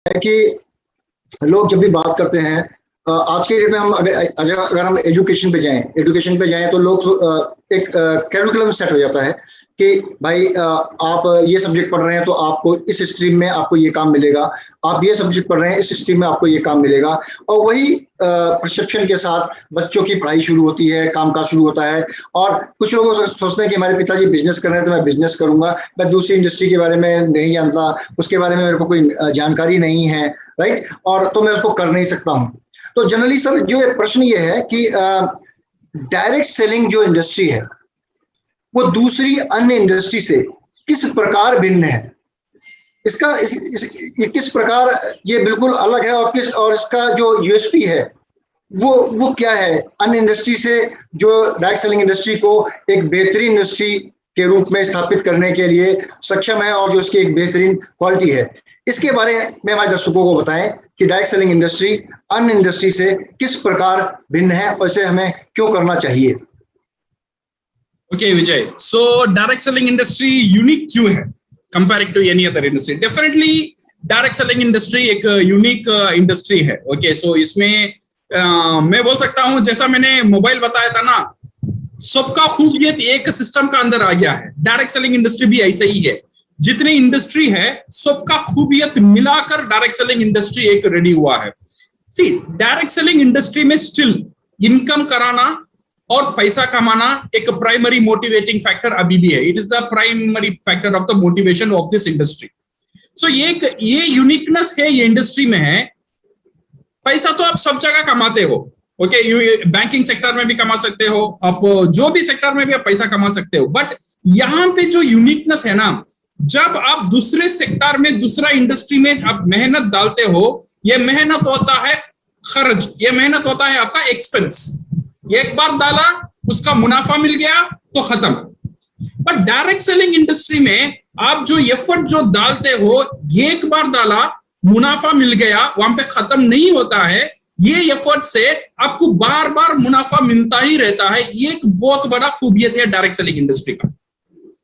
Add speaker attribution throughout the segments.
Speaker 1: है कि लोग जब भी बात करते हैं, आज के डेट में हम अगर हम एजुकेशन पे जाएं तो लोग एक कैरिकुलम सेट हो जाता है कि भाई आप ये सब्जेक्ट पढ़ रहे हैं तो आपको इस स्ट्रीम में आपको ये काम मिलेगा, आप ये सब्जेक्ट पढ़ रहे हैं इस स्ट्रीम में आपको ये काम मिलेगा, और वही परसेप्शन के साथ बच्चों की पढ़ाई शुरू होती है, कामकाज शुरू होता है। और कुछ लोग सोचते हैं कि हमारे पिताजी बिजनेस कर रहे हैं तो मैं बिजनेस करूंगा, मैं दूसरी इंडस्ट्री के बारे में नहीं जानता, उसके बारे में मेरे को कोई जानकारी नहीं है, राइट, और तो मैं उसको कर नहीं सकता हूँ। तो जनरली सर जो प्रश्न ये है कि डायरेक्ट सेलिंग जो इंडस्ट्री है वो दूसरी अन्य इंडस्ट्री से किस प्रकार भिन्न है, इसका ये किस प्रकार ये बिल्कुल अलग है, और इसका जो यूएसपी है वो क्या है अन्य इंडस्ट्री से, जो डायरेक्ट सेलिंग इंडस्ट्री को एक बेहतरीन इंडस्ट्री के रूप में स्थापित करने के लिए सक्षम है और जो उसकी एक बेहतरीन क्वालिटी है। इसके बारे में हमारे दर्शकों को बताएं कि डायरेक्ट सेलिंग इंडस्ट्री अन्य इंडस्ट्री से किस प्रकार भिन्न है और इसे हमें क्यों करना चाहिए।
Speaker 2: Okay, Vijay. So direct selling industry unique क्यों है compared to any other industry? Definitely direct selling industry एक unique industry है. Okay, so इसमें मैं बोल सकता हूँ जैसा मैंने मोबाइल बताया था ना, सबका खूबियत एक सिस्टम का अंदर आ गया है। डायरेक्ट सेलिंग इंडस्ट्री भी ऐसे ही है, जितनी इंडस्ट्री है सबका खूबियत मिलाकर डायरेक्ट सेलिंग इंडस्ट्री एक रेडी हुआ है। सी डायरेक्ट सेलिंग इंडस्ट्री में स्टिल इनकम कराना और पैसा कमाना एक प्राइमरी मोटिवेटिंग फैक्टर अभी भी है। It is the primary factor of the motivation of this industry. So ये यूनिकनेस है ये इंडस्ट्री में है। पैसा तो आप सब जगह कमाते हो, ओके, बैंकिंग सेक्टर में भी कमा सकते हो, आप जो भी सेक्टर में भी आप पैसा कमा सकते हो, बट यहाँ पे जो यूनिकनेस है ना, जब आप दूसरे सेक्टर में दूसरा इंडस्ट्री में आप मेहनत डालते हो, ये मेहनत होता है खर्च, ये मेहनत होता है आपका एक्सपेंस। एक बार डाला उसका मुनाफा मिल गया तो खत्म। पर डायरेक्ट सेलिंग इंडस्ट्री में आप जो एफर्ट जो डालते हो, एक बार डाला मुनाफा मिल गया, वहां पे खत्म नहीं होता है। ये एफर्ट से आपको बार बार मुनाफा मिलता ही रहता है। ये एक बहुत बड़ा खूबियत है डायरेक्ट सेलिंग इंडस्ट्री का।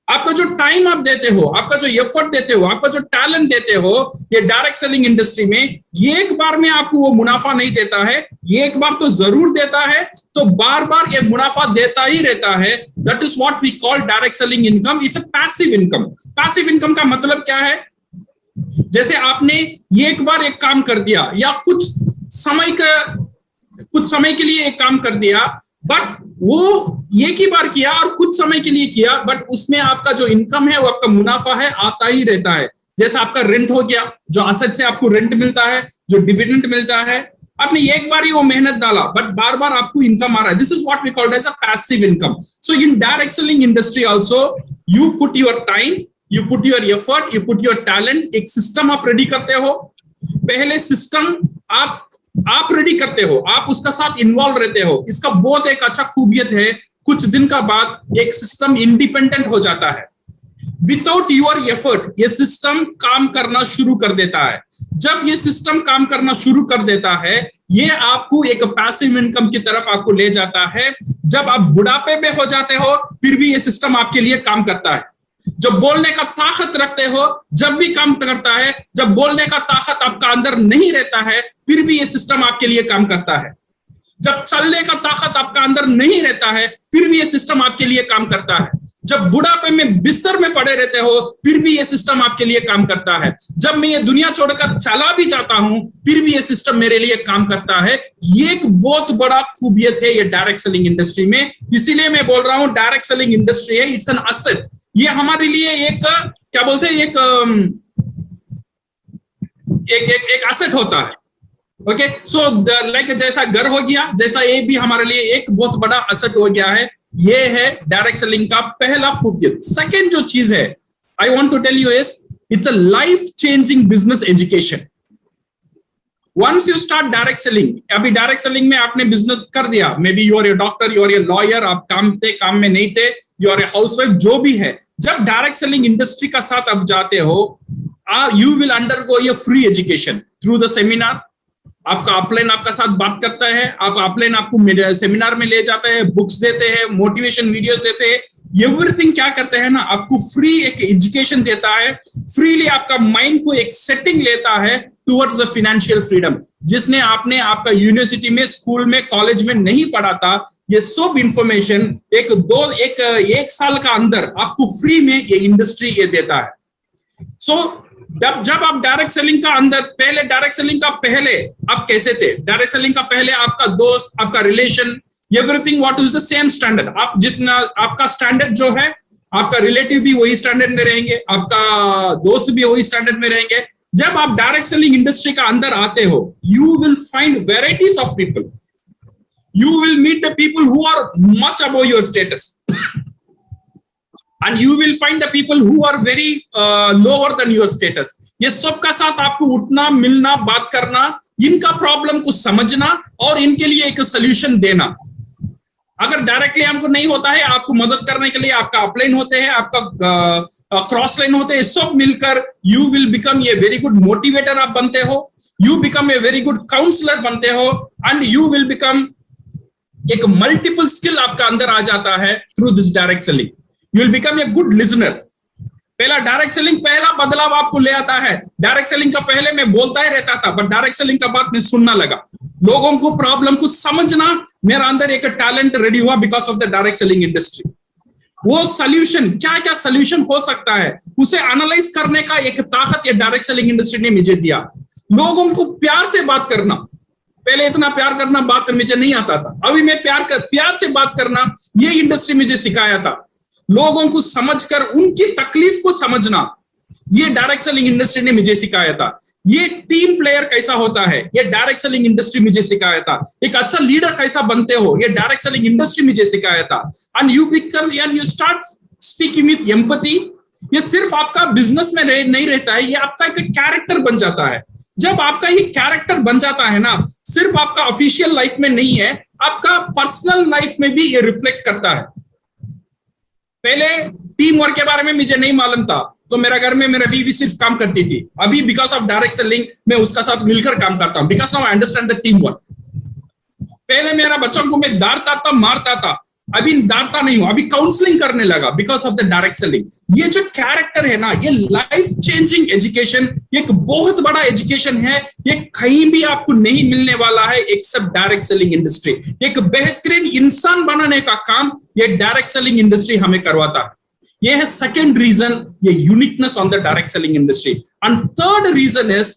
Speaker 2: आपका जो टाइम आप देते हो, आपका जो एफर्ट देते हो, आपका जो टैलेंट देते हो, ये डायरेक्ट सेलिंग इंडस्ट्री में एक बार में आपको वो मुनाफा नहीं देता है, एक बार तो जरूर देता है, तो बार बार ये मुनाफा देता ही रहता है। That is what we call direct selling income. It's a passive income. Passive income का मतलब क्या है? जैसे आपने एक बार एक काम कर दिया या कुछ समय के लिए एक काम कर दिया, बट वो एक ही बार किया और कुछ समय के लिए किया, बट उसमें आपका जो इनकम है वो आपका मुनाफा है आता ही रहता है। जैसा आपका रेंट हो गया, जो असेट से आपको रेंट मिलता है, जो डिविडेंड मिलता है, आपने एक बार ही वो मेहनत डाला बट बार बार आपको इनकम आ रहा है। This is what we called as a passive income. So in direct selling industry also you put your time, you put your effort, you put your talent. एक सिस्टम आप रेडी करते हो, पहले system आप ready करते हो, आप उसका साथ इन्वॉल्व रहते हो। इसका बहुत एक अच्छा खूबियत है, कुछ दिन का बाद एक सिस्टम इंडिपेंडेंट हो जाता है। विदाउट योर एफर्ट ये सिस्टम काम करना शुरू कर देता है। जब ये सिस्टम काम करना शुरू कर देता है, ये आपको एक पैसिव इनकम की तरफ आपको ले जाता है। जब आप बुढ़ापे में हो जाते हो, फिर भी ये सिस्टम आपके लिए काम करता है। जब बोलने का ताकत रखते हो, जब भी काम करता है। जब बोलने का ताकत आपका अंदर नहीं रहता है, फिर भी ये सिस्टम आपके लिए काम करता है। जब चलने का ताकत आपका अंदर नहीं रहता है, फिर भी ये सिस्टम आपके लिए काम करता है। जब बुढ़ापे में बिस्तर में पड़े रहते हो, फिर भी ये सिस्टम आपके लिए काम करता है। जब मैं ये दुनिया छोड़कर चला भी जाता हूं, फिर भी ये सिस्टम मेरे लिए काम करता है। ये एक बहुत बड़ा खूबियत है ये डायरेक्ट सेलिंग इंडस्ट्री में। इसीलिए मैं बोल रहा हूं डायरेक्ट सेलिंग इंडस्ट्री है, इट्स एन असेट। ये हमारे लिए एक क्या बोलते हैं, एक एसेट होता है। ओके, सो लाइक जैसा घर हो गया, जैसा ये भी हमारे लिए एक बहुत बड़ा एसेट हो गया है। ये है डायरेक्ट सेलिंग का पहला खूबियत। सेकंड जो चीज है I want to tell you is it's a life changing business education. Once you start direct selling, अभी डायरेक्ट सेलिंग में आपने बिजनेस कर दिया, maybe you are a doctor, you are a lawyer, आप काम में नहीं थे, यू आर ए हाउसवाइफ, जो भी है। जब डायरेक्ट सेलिंग इंडस्ट्री का साथ आप जाते हो, you will undergo a free education through the seminar, आपका अपलाइन आपका साथ बात करता है, आप अपलाइन आपको सेमिनार में ले जाता है, बुक्स देते हैं, मोटिवेशन वीडियोस देते हैं, एवरीथिंग क्या करते हैं ना, आपको फ्री एक एजुकेशन देता है, फ्रीली आपका माइंड को एक सेटिंग लेता है टुवर्ड्स द फाइनेंशियल फ्रीडम, जिसने आपने आपका यूनिवर्सिटी में, स्कूल में, कॉलेज में नहीं पढ़ा था। ये सब इंफॉर्मेशन एक साल का अंदर आपको फ्री में ये इंडस्ट्री ये देता है। सो जब आप डायरेक्ट सेलिंग का अंदर, पहले डायरेक्ट सेलिंग का पहले आप कैसे थे? डायरेक्ट सेलिंग का पहले आपका दोस्त, आपका relation, everything what is the same standard. आप जितना आपका स्टैंडर्ड जो है, आपका रिलेटिव भी वही स्टैंडर्ड में रहेंगे, आपका दोस्त भी वही स्टैंडर्ड में रहेंगे। जब आप डायरेक्ट सेलिंग इंडस्ट्री का अंदर आते हो, you will find varieties of people, you will meet the people who are much above your status and you will find the people who are very lower than your status। ये सबका साथ आपको उठना, मिलना, बात करना, इनका प्रॉब्लम को समझना और इनके लिए एक सोल्यूशन देना। अगर डायरेक्टली हमको नहीं होता है, आपको मदद करने के लिए आपका अपलाइन होते हैं, आपका क्रॉस लाइन होते हैं, सब मिलकर you will become a very good motivator आप बनते हो, you become a very good counsellor बनते हो एंड यू विल बिकम एक मल्टीपल स्किल आपका अंदर आ जाता है through this direct selling. You will become a good listener. पहला डायरेक्ट सेलिंग पहला बदलाव आपको ले आता है। डायरेक्ट सेलिंग का पहले मैं बोलता ही रहता था, बट डायरेक्ट सेलिंग का बात मैं सुनना लगा, लोगों को प्रॉब्लम को समझना, मेरा अंदर एक टैलेंट रेडी हुआ because of the direct selling industry. वो सोल्यूशन, क्या क्या सोल्यूशन हो सकता है, उसे एनालाइज करने का एक ताकत ये डायरेक्ट सेलिंग इंडस्ट्री ने मुझे दिया। लोगों को प्यार से बात करना, पहले इतना प्यार करना बात मुझे नहीं आता था, अभी मैं प्यार से बात करना ये इंडस्ट्री मुझे सिखाया था। लोगों को समझकर उनकी तकलीफ को समझना, ये डायरेक्ट सेलिंग इंडस्ट्री ने मुझे सिखाया था। ये टीम प्लेयर कैसा होता है, ये डायरेक्ट सेलिंग इंडस्ट्री मुझे सिखाया था। एक अच्छा लीडर कैसा बनते हो, ये डायरेक्ट सेलिंग इंडस्ट्री मुझे सिखाया था। And you start speaking with empathy. ये सिर्फ आपका बिजनेस में नहीं रहता है, ये आपका एक कैरेक्टर बन जाता है। जब आपका ये कैरेक्टर बन जाता है ना, सिर्फ आपका ऑफिशियल लाइफ में नहीं है, आपका पर्सनल लाइफ में भी ये रिफ्लेक्ट करता है। पहले टीम वर्क के बारे में मुझे नहीं मालूम था, तो मेरा घर में मेरा बीवी सिर्फ काम करती थी। अभी बिकॉज ऑफ डायरेक्ट सेलिंग मैं उसका साथ मिलकर काम करता हूं, because now I understand the team work. पहले मेरा बच्चों को मैं डांटता था, मारता था, अभी डांटता नहीं हूं, अभी काउंसलिंग करने लगा because of the direct selling. ये जो कैरेक्टर है ना, ये लाइफ चेंजिंग एजुकेशन, एक बहुत बड़ा एजुकेशन है, ये कहीं भी आपको नहीं मिलने वाला है एक्सेप्ट डायरेक्ट सेलिंग इंडस्ट्री। एक बेहतरीन इंसान बनाने का काम ये डायरेक्ट सेलिंग इंडस्ट्री हमें करवाता है। ये है सेकेंड रीजन, ये uniqueness on the direct selling industry. And third reason is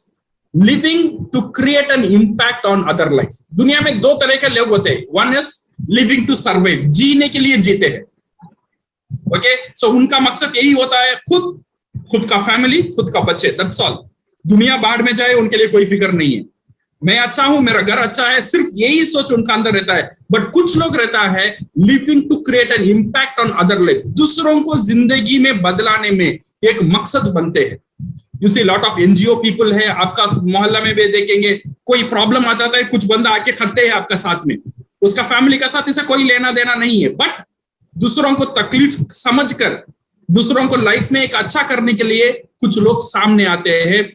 Speaker 2: living to create an impact on other life. दुनिया में दो तरह के लोग होते हैं, one is living to survive, जीने के लिए जीते हैं। ओके, सो उनका मकसद यही होता है, खुद का फैमिली, खुद का बच्चे, दैट्स ऑल। दुनिया बाहर में जाए उनके लिए कोई फिक्र नहीं है, मैं अच्छा हूं, मेरा घर अच्छा है, सिर्फ यही सोच उनका अंदर रहता है। बट कुछ लोग रहता है living to create an impact on other life, दूसरों को जिंदगी में बदलाने में एक मकसद बनते हैं। You see lot of NGO people है, आपका मोहल्ला में भी देखेंगे, कोई प्रॉब्लम आ जाता है, कुछ बंदा आके खड़ते हैं आपका साथ में, उसका फैमिली का साथ इसे कोई लेना देना नहीं है, बट दूसरों को तकलीफ समझकर, दूसरों को लाइफ में एक अच्छा करने के लिए कुछ लोग सामने आते हैं।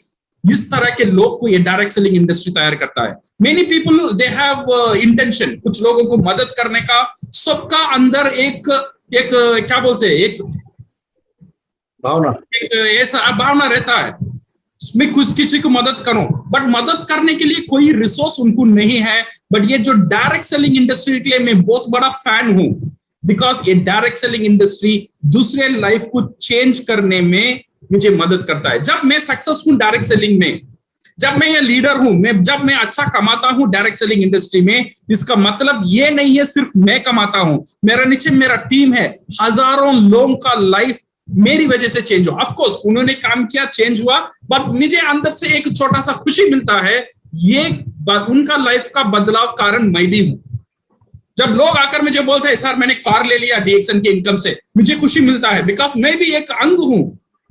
Speaker 2: इस तरह के लोग को ये डायरेक्ट सेलिंग इंडस्ट्री तैयार करता है। Many people they have intention, कुछ लोगों को मदद करने का, सबका अंदर एक क्या बोलते हैं, एक
Speaker 1: भावना,
Speaker 2: एक ऐसा भावना रहता है, मैं कुछ किसी को मदद करूं, बट मदद करने के लिए कोई रिसोर्स उनको नहीं है। बट ये जो डायरेक्ट सेलिंग इंडस्ट्री के लिए मैं बहुत बड़ा फैन हूं, बिकॉज ये डायरेक्ट सेलिंग इंडस्ट्री दूसरे लाइफ को चेंज करने में मुझे मदद करता है। जब मैं सक्सेसफुल डायरेक्ट सेलिंग में, जब मैं ये लीडर हूं, जब मैं अच्छा कमाता हूं डायरेक्ट सेलिंग इंडस्ट्री में, इसका मतलब ये नहीं है सिर्फ मैं कमाता हूं, मेरा नीचे मेरा टीम है, हजारों लोगों का लाइफ मेरी वजह से चेंज हुआ। ऑफ कोर्स उन्होंने काम किया, चेंज हुआ, बट मुझे अंदर से एक छोटा सा खुशी मिलता है, ये उनका लाइफ का बदलाव कारण मैं भी हूं। जब लोग आकर मुझे बोलते हैं सर मैंने कार ले लिया डीएक्सन के इनकम से, मुझे खुशी मिलता है, बिकॉज मैं भी एक अंग हूं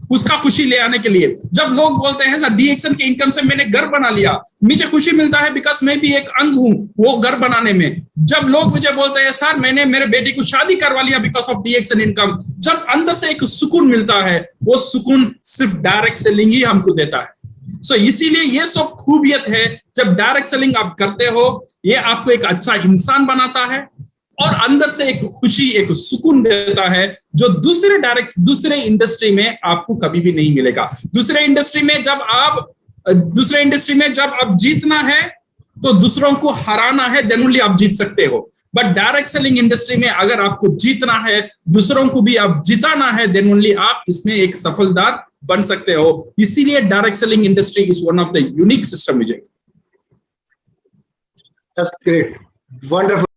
Speaker 2: उसका खुशी ले आने के लिए। जब लोग बोलते हैं सर डीएक्सन के इनकम से मैंने घर बना लिया, मुझे खुशी मिलता है, बिकॉज मैं भी एक अंग हूं वो घर बनाने में। जब लोग मुझे बोलते हैं सर मैंने मेरे बेटी को शादी करवा लिया बिकॉज ऑफ डीएक्सन इनकम, जब अंदर से एक सुकून मिलता है, वो सुकून सिर्फ डायरेक्ट सेलिंग ही हमको देता है। सो इसीलिए ये सब खूबियत है, जब डायरेक्ट सेलिंग आप करते हो, ये आपको एक अच्छा इंसान बनाता है और अंदर से एक खुशी, एक सुकून देता है, जो दूसरे इंडस्ट्री में आपको कभी भी नहीं मिलेगा। दूसरे इंडस्ट्री में जब आप जीतना है तो दूसरों को हराना है, देन ओनली आप जीत सकते हो। बट डायरेक्ट सेलिंग इंडस्ट्री में अगर आपको जीतना है, दूसरों को भी आप जिताना है, देन ओनली आप इसमें एक सफलदार बन सकते हो। इसीलिए direct selling industry is one of the unique system. Vijay,
Speaker 1: That's great, wonderful.